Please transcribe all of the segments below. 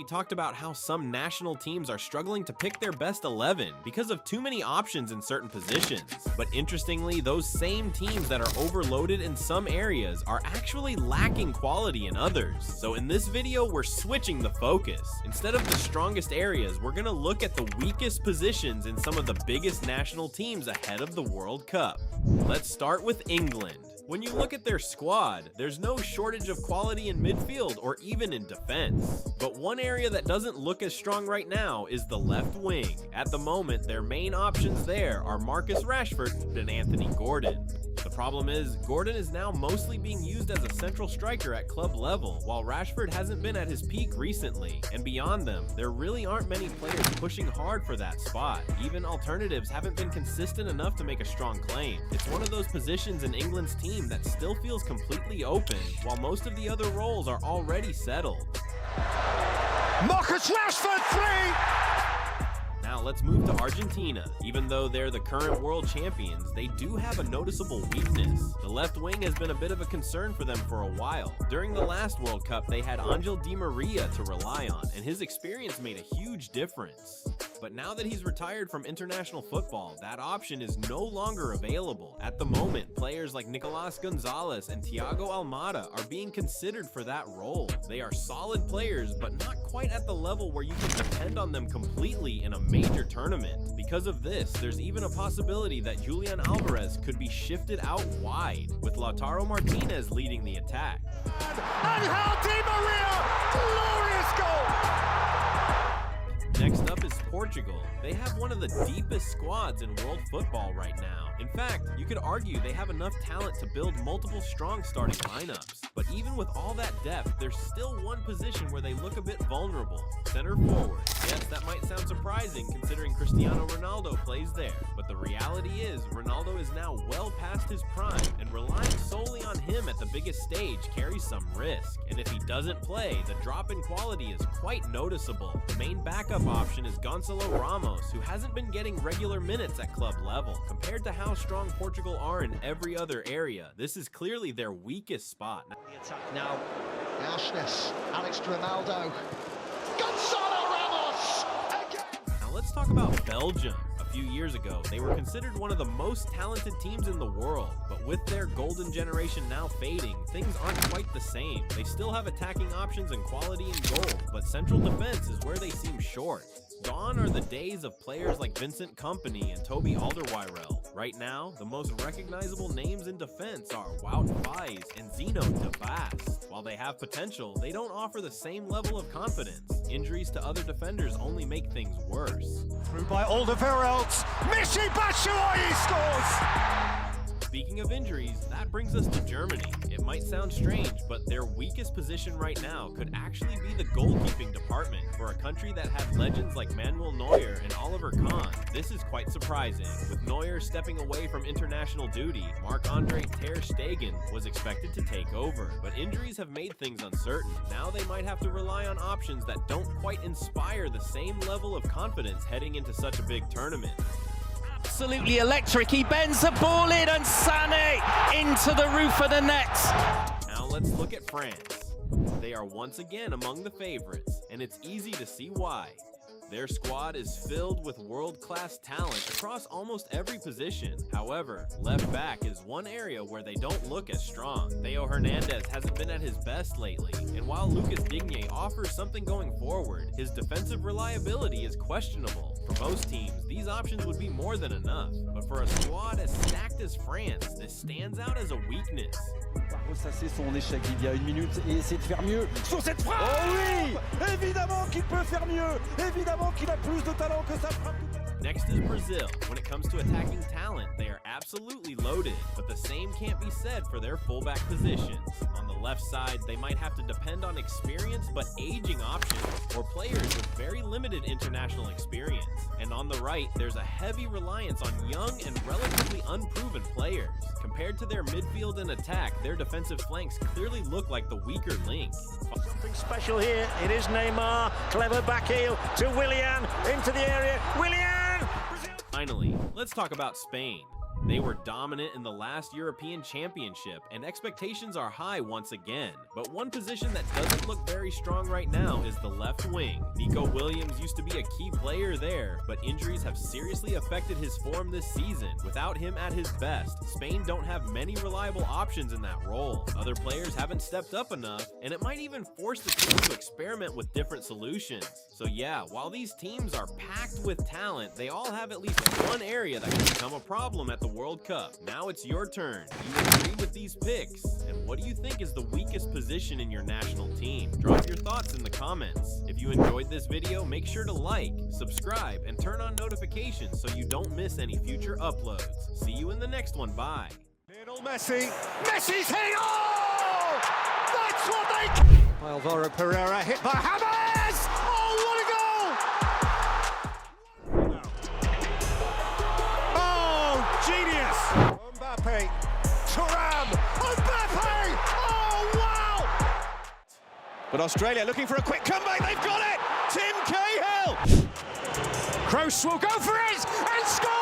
talked about how some national teams are struggling to pick their best 11 because of too many options in certain positions. But interestingly, those same teams that are overloaded in some areas are actually lacking quality in others. So in this video, we're switching the focus. Instead of the strongest areas, we're gonna look at the weakest positions in some of the biggest national teams ahead of the World Cup. Let's start with England. When you look at their squad, there's no shortage of quality in midfield or even in defense. But one area that doesn't look as strong right now is the left wing. At the moment, their main options there are Marcus Rashford and Anthony Gordon. The problem is, Gordon is now mostly being used as a central striker at club level, while Rashford hasn't been at his peak recently, and beyond them, there really aren't many players pushing hard for that spot. Even alternatives haven't been consistent enough to make a strong claim. It's one of those positions in England's team that still feels completely open, while most of the other roles are already settled. Marcus Rashford, 3! Now let's move to Argentina. Even though they're the current world champions, they do have a noticeable weakness. The left wing has been a bit of a concern for them for a while. During the last World Cup, they had Angel Di Maria to rely on, and his experience made a huge difference. But now that he's retired from international football, that option is no longer available. At the moment, players like Nicolas Gonzalez and Thiago Almada are being considered for that role. They are solid players, but not quite at the level where you can depend on them completely in a major tournament. Because of this, there's even a possibility that Julian Alvarez could be shifted out wide, with Lautaro Martinez leading the attack. Angel Di Maria, glorious goal! Next up is Portugal. They have one of the deepest squads in world football right now. In fact, you could argue they have enough talent to build multiple strong starting lineups. But even with all that depth, there's still one position where they look a bit vulnerable: center forward. Yes, that might sound surprising considering Cristiano Ronaldo plays there, but the reality is Ronaldo is now well past his prime, and relying solely on him at the biggest stage carries some risk. And if he doesn't play, the drop in quality is quite noticeable. The main backup option is Gonçalo Ramos, who hasn't been getting regular minutes at club level. Compared to how strong Portugal are in every other area, this is clearly their weakest spot. The attack now. Harshness, Alex Ronaldo. Gonçalo Ramos! Again! Now let's talk about Belgium. A few years ago, they were considered one of the most talented teams in the world, but with their golden generation now fading, things aren't quite the same. They still have attacking options and quality in goal, but central defense is where they seem short. Gone are the days of players like Vincent Kompany and Toby Alderweireld. Right now, the most recognizable names in defense are Wout Faes and Zeno de Bast. While they have potential, they don't offer the same level of confidence. Injuries to other defenders only make things worse. Through by Alderweireld, Michy Batshuayi scores! Speaking of injuries, that brings us to Germany. It might sound strange, but their weakest position right now could actually be the goalkeeping department. For a country that had legends like Manuel Neuer and Oliver Kahn, this is quite surprising. With Neuer stepping away from international duty, Marc-Andre ter Stegen was expected to take over, but injuries have made things uncertain. Now they might have to rely on options that don't quite inspire the same level of confidence heading into such a big tournament. Absolutely electric. He bends the ball in and Sané into the roof of the net. Now let's look at France. They are once again among the favorites, and it's easy to see why. Their squad is filled with world-class talent across almost every position. However, left back is one area where they don't look as strong. Theo Hernandez hasn't been at his best lately, and while Lucas Digne offers something going forward, his defensive reliability is questionable. For most teams, these options would be more than enough, but for a squad as stacked as France, this stands out as a weakness. Ressasser son échec il y a une minute et essayer de faire mieux sur cette frappe. Oh oui! Évidemment qu'il peut faire mieux. Évidemment qu'il a plus de talent que sa frappe. Next is Brazil. When it comes to attacking talent, they are absolutely loaded, but the same can't be said for their fullback positions. On the left side, they might have to depend on experienced but aging options, or players with very limited international experience. And on the right, there's a heavy reliance on young and relatively unproven players. Compared to their midfield and attack, their defensive flanks clearly look like the weaker link. Something special here. It is Neymar. Clever back heel to Willian. Into the area. Willian! Finally, let's talk about Spain. They were dominant in the last European Championship, and expectations are high once again. But one position that doesn't look very strong right now is the left wing. Nico Williams used to be a key player there, but injuries have seriously affected his form this season. Without him at his best, Spain don't have many reliable options in that role. Other players haven't stepped up enough, and it might even force the team to experiment with different solutions. So yeah, while these teams are packed with talent, they all have at least one area that can become a problem at the World Cup. Now it's your turn. Do you agree with these picks? And what do you think is the weakest position in your national team? Drop your thoughts in the comments. If you enjoyed this video, make sure to like, subscribe, and turn on notifications so you don't miss any future uploads. See you in the next one. Bye. Lionel Messi. Messi's hitting. Oh! That's what they... Alvaro Pereira hit by James. Oh, what a goal! Oh, genius! Mbappe. Thuram. Mbappe. Oh, wow! But Australia looking for a quick comeback. They've got it. Tim Cahill. Kroos will go for it and score!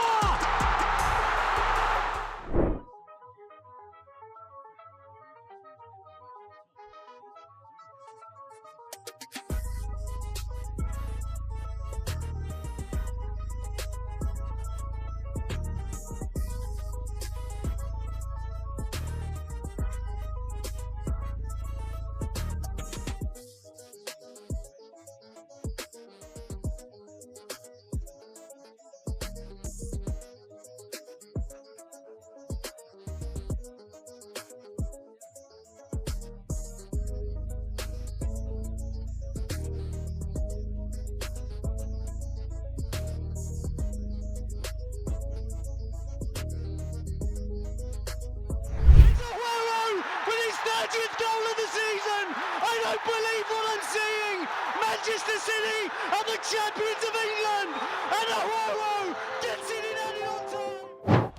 Goal of the season! I don't believe what I'm seeing! Manchester City are the champions of England! And Aguero gets it in early on time!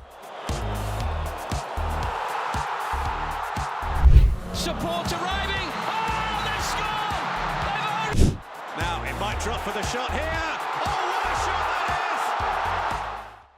Support arriving. Oh, they've scored! Now it might drop for the shot here.